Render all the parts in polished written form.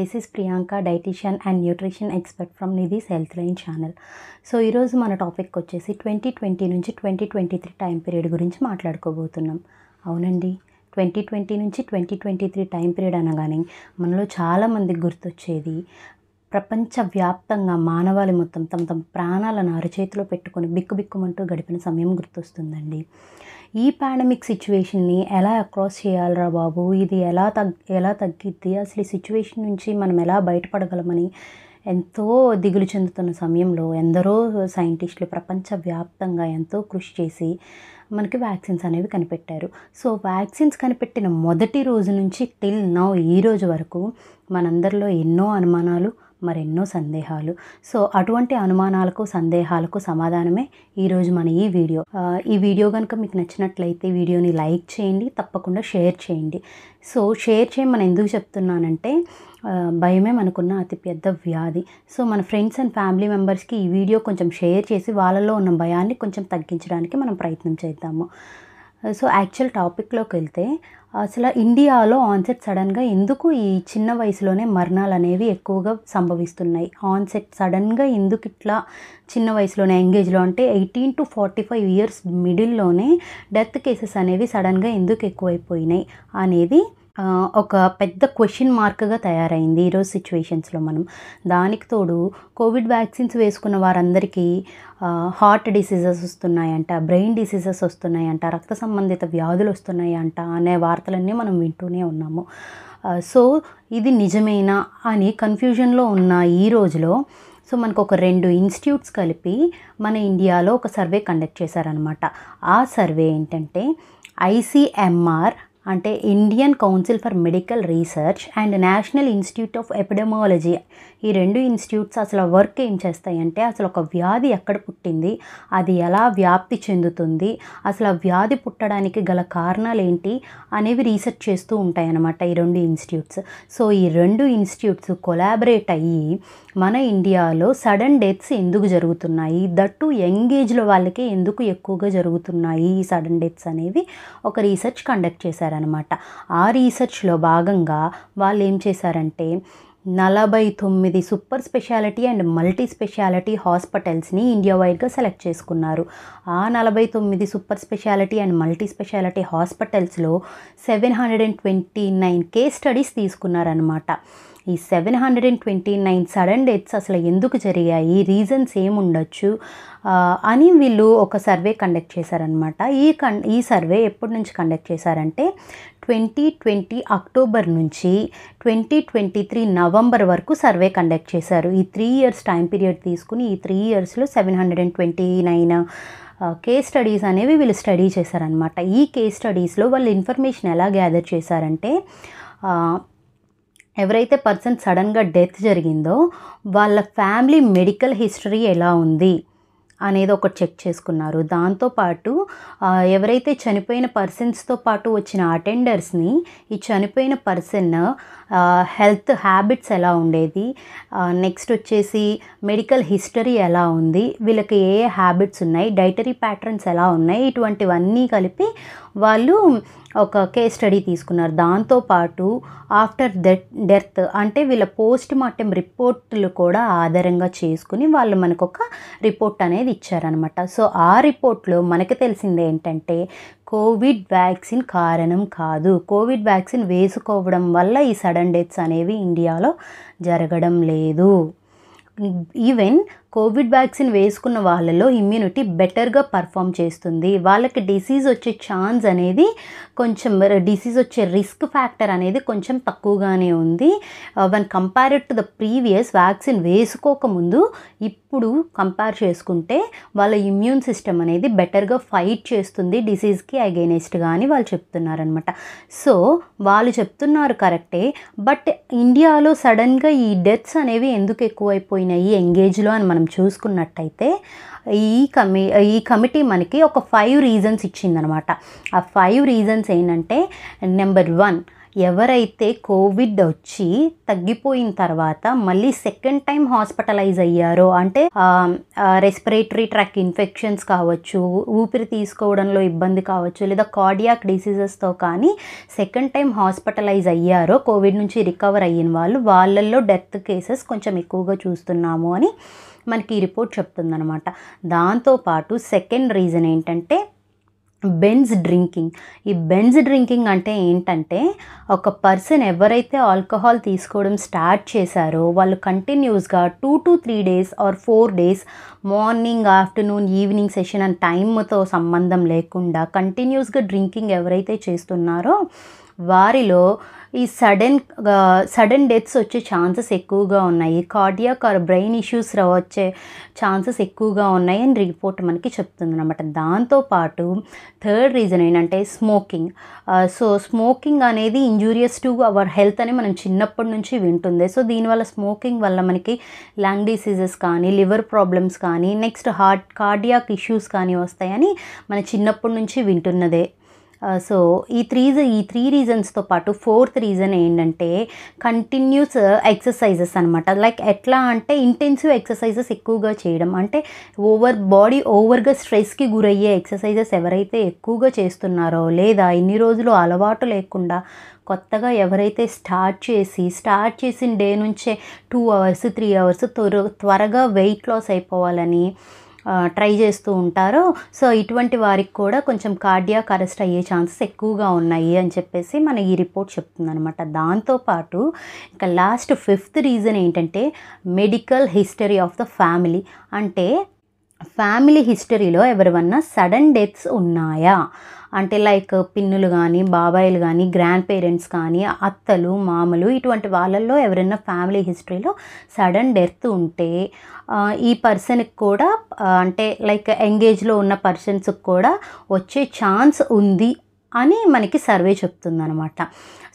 This is Priyanka, dietitian and nutrition expert from Nidhi's health line channel. So ఈరోజు మన topic వచ్చేసి 2020 నుంచి 2023 టైం పీరియడ్ గురించి మాట్లాడుకోబోతున్నాం. అవునండి, 2020 నుంచి 2023 టైం పీరియడ్ అనగానే మనలో చాలామందికి గుర్తొచ్చేది ప్రపంచవ్యాప్తంగా మానవాళి మొత్తం తమ తమ ప్రాణాలను అరచేతిలో పెట్టుకొని బిక్కుబిక్కుమంటూ గడిపిన సమయం గుర్తొస్తుందండి. ఈ పాండమిక్ సిచ్యువేషన్ని ఎలా అక్రాస్ చేయాలరా బాబు, ఇది ఎలా తగ్గిద్ది, అసలు ఈ సిచ్యువేషన్ నుంచి మనం ఎలా బయటపడగలమని ఎంతో దిగులు చెందుతున్న సమయంలో ఎందరో సైంటిస్టులు ప్రపంచవ్యాప్తంగా ఎంతో కృషి చేసి మనకి వ్యాక్సిన్స్ అనేవి కనిపెట్టారు. సో వ్యాక్సిన్స్ కనిపెట్టిన మొదటి రోజు నుంచి టిల్ నౌ ఈ రోజు వరకు మనందరిలో ఎన్నో అనుమానాలు, మరెన్నో సందేహాలు. సో అటువంటి అనుమానాలకు, సందేహాలకు సమాధానమే ఈరోజు మన ఈ వీడియో కనుక మీకు నచ్చినట్లయితే వీడియోని లైక్ చేయండి, తప్పకుండా షేర్ చేయండి. సో షేర్ చేయమని ఎందుకు చెప్తున్నానంటే భయమే మనకున్న అతిపెద్ద వ్యాధి. సో మన ఫ్రెండ్స్ అండ్ ఫ్యామిలీ మెంబర్స్కి ఈ వీడియో కొంచెం షేర్ చేసి వాళ్ళలో ఉన్న భయాన్ని కొంచెం తగ్గించడానికి మనం ప్రయత్నం చేద్దాము. సో యాక్చువల్ టాపిక్లోకి వెళ్తే, అసలు ఇండియాలో ఆన్సెట్ సడన్గా ఎందుకు ఈ చిన్న వయసులోనే మరణాలు అనేవి ఎక్కువగా సంభవిస్తున్నాయి? ఆన్సెట్ సడన్గా ఎందుకు ఇట్లా చిన్న వయసులోనే, ఎంగేజ్లో అంటే 18 to 45 ఇయర్స్ మిడిల్లోనే డెత్ కేసెస్ అనేవి సడన్గా ఎందుకు ఎక్కువైపోయినాయి అనేది ఒక పెద్ద క్వశ్చన్ మార్క్గా తయారైంది ఈరోజు సిచ్యువేషన్స్లో. దానికి తోడు కోవిడ్ వ్యాక్సిన్స్ వేసుకున్న వారందరికీ హార్ట్ డిసీజెస్ వస్తున్నాయంట, బ్రెయిన్ డిసీజెస్ వస్తున్నాయంట, రక్త సంబంధిత వ్యాధులు వస్తున్నాయంట అనే వార్తలన్నీ మనం వింటూనే ఉన్నాము. సో ఇది నిజమేనా అని కన్ఫ్యూజన్లో ఉన్న ఈ రోజులో మనకు ఒక 2 ఇన్స్టిట్యూట్స్ కలిపి మన ఇండియాలో ఒక సర్వే కండక్ట్ చేశారనమాట. ఆ సర్వే ఏంటంటే ICMR అంటే Indian council for medical research and national institute of epidemiology. ఈ 2 ఇన్స్టిట్యూట్స్ అసలు వర్క్ ఏం చేస్తాయంటే, అసలు ఒక వ్యాధి ఎక్కడ పుట్టింది, అది ఎలా వ్యాప్తి చెందుతుంది, అసలు ఆ వ్యాధి పుట్టడానికి గల కారణాలు ఏంటి అనేవి రీసెర్చ్ చేస్తూ ఉంటాయన్నమాట ఈ 2 ఇన్స్టిట్యూట్స్. సో ఈ 2 ఇన్స్టిట్యూట్స్ కొలాబరేట్ అయ్యి మన ఇండియాలో సడన్ డెత్స్ ఎందుకు జరుగుతున్నాయి, దట్టు యంగ్ ఏజ్లో వాళ్ళకే ఎందుకు ఎక్కువగా జరుగుతున్నాయి ఈ సడన్ డెత్స్ అనేవి ఒక రీసెర్చ్ కండక్ట్ చేశారనమాట. ఆ రీసెర్చ్లో భాగంగా వాళ్ళు ఏం చేశారంటే 49 super speciality and multi speciality హాస్పిటల్స్ని ఇండియా వైడ్గా సెలెక్ట్ చేసుకున్నారు. ఆ 49 super speciality and multi speciality హాస్పిటల్స్లో 729 కేస్ స్టడీస్ తీసుకున్నారనమాట. ఈ 729 సడన్ డెత్స్ అసలు ఎందుకు జరిగాయి, రీజన్స్ ఏముండొచ్చు అని వీళ్ళు ఒక సర్వే కండక్ట్ చేశారనమాట. ఈ సర్వే ఎప్పటి నుంచి కండక్ట్ చేశారంటే 2020 అక్టోబర్ నుంచి 2023 నవంబర్ వరకు సర్వే కండక్ట్ చేశారు. ఈ 3 ఇయర్స్ టైం పీరియడ్ తీసుకుని ఈ 3 ఇయర్స్లో 729 కేస్ స్టడీస్ అనేవి వీళ్ళు స్టడీ చేశారనమాట. ఈ కేస్ స్టడీస్లో వాళ్ళు ఇన్ఫర్మేషన్ ఎలా గ్యాదర్ చేశారంటే, ఎవరైతే పర్సన్ సడన్గా డెత్ జరిగిందో వాళ్ళ ఫ్యామిలీ మెడికల్ హిస్టరీ ఎలా ఉంది అనేది ఒకటి చెక్ చేసుకున్నారు. దాంతోపాటు ఎవరైతే చనిపోయిన పర్సన్స్తో పాటు వచ్చిన అటెండర్స్ని ఈ చనిపోయిన పర్సన్ హెల్త్ హ్యాబిట్స్ ఎలా ఉండేది, నెక్స్ట్ వచ్చేసి మెడికల్ హిస్టరీ ఎలా ఉంది, వీళ్ళకి ఏ హ్యాబిట్స్ ఉన్నాయి, డైటరీ ప్యాటర్న్స్ ఎలా ఉన్నాయి, ఇటువంటివన్నీ కలిపి వాళ్ళు ఒక కేస్ స్టడీ తీసుకున్నారు. దాంతోపాటు ఆఫ్టర్ డెత్ అంటే వీళ్ళ పోస్ట్ మార్టం రిపోర్ట్లు కూడా ఆధారంగా చేసుకుని వాళ్ళు మనకు ఒక రిపోర్ట్ అనేది ఇచ్చారనమాట. సో ఆ రిపోర్ట్లో మనకు తెలిసింది ఏంటంటే, కోవిడ్ వ్యాక్సిన్ కారణం కాదు, కోవిడ్ వ్యాక్సిన్ వేసుకోవడం వల్ల ఈ సడన్ డెత్స్ అనేవి ఇండియాలో జరగడం లేదు. ఈవెన్ కోవిడ్ వ్యాక్సిన్ వేసుకున్న వాళ్ళలో ఇమ్యూనిటీ బెటర్గా పర్ఫామ్ చేస్తుంది, వాళ్ళకి డిసీజ్ వచ్చే ఛాన్స్ అనేది కొంచెం, డిసీజ్ వచ్చే రిస్క్ ఫ్యాక్టర్ అనేది కొంచెం తక్కువగానే ఉంది one compared to the previous. Vaccine వేసుకోకముందు ఇప్పుడు కంపేర్ చేసుకుంటే వాళ్ళ ఇమ్యూన్ సిస్టమ్ అనేది బెటర్గా ఫైట్ చేస్తుంది డిసీజ్కి అగైనెస్ట్గా అని వాళ్ళు చెప్తున్నారనమాట. సో వాళ్ళు చెప్తున్నారు కరెక్టే, బట్ ఇండియాలో సడన్గా ఈ డెత్స్ అనేవి ఎందుకు ఎక్కువైపోయినాయి ఎంగేజ్లో అని మనం చూసుకున్నట్టయితే ఈ కమిటీ మనకి ఒక 5 రీజన్స్ ఇచ్చిందనమాట. ఆ 5 రీజన్స్ ఏంటంటే, నెంబర్ 1, ఎవరైతే కోవిడ్ వచ్చి తగ్గిపోయిన తర్వాత మళ్ళీ సెకండ్ టైం హాస్పిటలైజ్ అయ్యారో, అంటే రెస్పిరేటరీ ట్రాక్ ఇన్ఫెక్షన్స్ కావచ్చు, ఊపిరి తీసుకోవడంలో ఇబ్బంది కావచ్చు, లేదా కార్డియాక్ డిసీజెస్తో కానీ సెకండ్ టైం హాస్పిటలైజ్ అయ్యారో, కోవిడ్ నుంచి రికవర్ అయిన వాళ్ళల్లో డెత్ కేసెస్ కొంచెం ఎక్కువగా చూస్తున్నాము అని మనకి ఈ రిపోర్ట్ చెప్తుందనమాట. దాంతోపాటు సెకండ్ రీజన్ ఏంటంటే బెంజ్ డ్రింకింగ్. ఈ బెంజ్ డ్రింకింగ్ అంటే ఏంటంటే, ఒక పర్సన్ ఎవరైతే ఆల్కహాల్ తీసుకోవడం స్టార్ట్ చేశారో వాళ్ళు కంటిన్యూస్గా 2 to 3 days or 4 days morning, afternoon, evening session అని టైంతో సంబంధం లేకుండా కంటిన్యూస్గా డ్రింకింగ్ ఎవరైతే చేస్తున్నారో వారిలో ఈ సడన్ డెత్స్ వచ్చే ఛాన్సెస్ ఎక్కువగా ఉన్నాయి, కార్డియాక్ ఆర్ బ్రెయిన్ ఇష్యూస్ వచ్చే ఛాన్సెస్ ఎక్కువగా ఉన్నాయి అని రిపోర్ట్ మనకి చెప్తుంది అనమాట. దాంతోపాటు థర్డ్ రీజన్ ఏంటంటే స్మోకింగ్. సో స్మోకింగ్ అనేది ఇంజూరియస్ టు అవర్ హెల్త్ అని మనం చిన్నప్పటి నుంచి వింటుంది. సో దీనివల్ల స్మోకింగ్ వల్ల మనకి లంగ్ డిసీజెస్ కానీ, లివర్ ప్రాబ్లమ్స్ కానీ, నెక్స్ట్ కార్డియాక్ ఇష్యూస్ కానీ వస్తాయని మన చిన్నప్పటి నుంచి వింటున్నదే. సో ఈ త్రీ రీజన్స్తో పాటు ఫోర్త్ రీజన్ ఏంటంటే కంటిన్యూస్ ఎక్సర్సైజెస్ అనమాట. లైక్ ఎట్లా అంటే ఇంటెన్సివ్ ఎక్సర్సైజెస్ ఎక్కువగా చేయడం, అంటే బాడీ ఓవర్గా స్ట్రెస్కి గురయ్యే ఎక్సర్సైజెస్ ఎవరైతే ఎక్కువగా చేస్తున్నారో, లేదా ఇన్ని రోజులు అలవాటు లేకుండా కొత్తగా ఎవరైతే స్టార్ట్ చేసిన డే నుంచే 2 hours 3 hours త్వరగా వెయిట్ లాస్ అయిపోవాలని ట్రై చేస్తూ ఉంటారో, సో ఇటువంటి వారికి కూడా కొంచెం కార్డియాక్ అరెస్ట్ అయ్యే ఛాన్సెస్ ఎక్కువగా ఉన్నాయి అని చెప్పేసి మన ఈ రిపోర్ట్ చెప్తుందనమాట. దాంతోపాటు ఇంకా లాస్ట్ 5th రీజన్ ఏంటంటే medical history of the family. అంటే ఫ్యామిలీ హిస్టరీలో ఎవరివన్నా సడన్ డెత్స్ ఉన్నాయా, అంటే లైక్ పిన్నులు కానీ, బాబాయిలు కానీ, గ్రాండ్ పేరెంట్స్ కానీ, అత్తలు, మామలు, ఇటువంటి వాళ్ళల్లో ఎవరైనా ఫ్యామిలీ హిస్టరీలో సడన్ డెత్ ఉంటే ఈ పర్సన్కి కూడా, అంటే లైక్ ఎంగేజ్లో ఉన్న పర్సన్స్కి కూడా వచ్చే ఛాన్స్ ఉంది అని మనకి సర్వే చెప్తుందనమాట.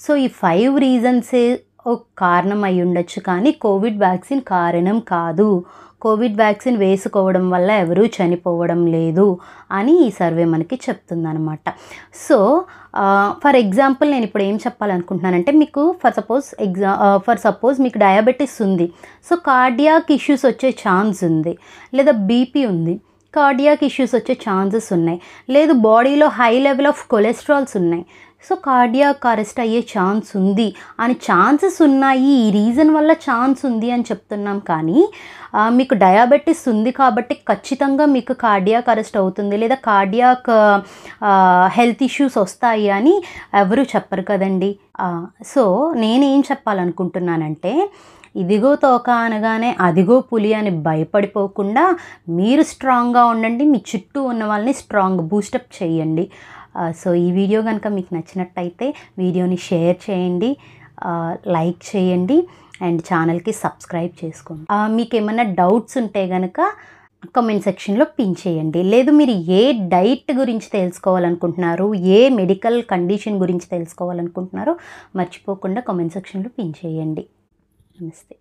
సో ఈ 5 రీజన్సే ఒక కారణం అయి ఉండొచ్చు, కానీ కోవిడ్ వ్యాక్సిన్ కారణం కాదు. కోవిడ్ వ్యాక్సిన్ వేసుకోవడం వల్ల ఎవరూ చనిపోవడం లేదు అని ఈ సర్వే మనకి చెప్తుందనమాట. సో ఫర్ ఎగ్జాంపుల్ నేను ఇప్పుడు ఏం చెప్పాలనుకుంటున్నానంటే, మీకు ఫర్ సపోజ్ మీకు డయాబెటీస్ ఉంది, సో కార్డియాక్ ఇష్యూస్ వచ్చే ఛాన్స్ ఉంది, లేదా బీపీ ఉంది, కార్డియాక్ ఇష్యూస్ వచ్చే ఛాన్సెస్ ఉన్నాయి, లేదు బాడీలో హై లెవెల్ ఆఫ్ కొలెస్ట్రాల్స్ ఉన్నాయి, సో కార్డియాక్ అరెస్ట్ అయ్యే ఛాన్స్ ఉంది అని ఛాన్సెస్ ఉన్నాయి, ఈ రీజన్ వల్ల ఛాన్స్ ఉంది అని చెప్తున్నాం. కానీ మీకు డయాబెటీస్ ఉంది కాబట్టి ఖచ్చితంగా మీకు కార్డియాక్ అరెస్ట్ అవుతుంది, లేదా కార్డియాక్ హెల్త్ ఇష్యూస్ వస్తాయి అని ఎవరు చెప్పరు కదండి. సో నేనేం చెప్పాలనుకుంటున్నానంటే, ఇదిగో తోక అనగానే అదిగో పులి అని భయపడిపోకుండా మీరు స్ట్రాంగ్గా ఉండండి, మీ చుట్టూ ఉన్న వాళ్ళని బూస్టప్ చేయండి. సో ఈ వీడియో కనుక మీకు నచ్చినట్టయితే వీడియోని షేర్ చేయండి, లైక్ చేయండి, అండ్ ఛానల్కి సబ్స్క్రైబ్ చేసుకోండి. మీకు ఏమైనా డౌట్స్ ఉంటే కనుక కామెంట్ సెక్షన్లో పిన్ చేయండి. లేదు మీరు ఏ డైట్ గురించి తెలుసుకోవాలనుకుంటున్నారు, ఏ మెడికల్ కండిషన్ గురించి తెలుసుకోవాలనుకుంటున్నారో మర్చిపోకుండా కామెంట్ సెక్షన్లో పిన్ చేయండి. నమస్తే.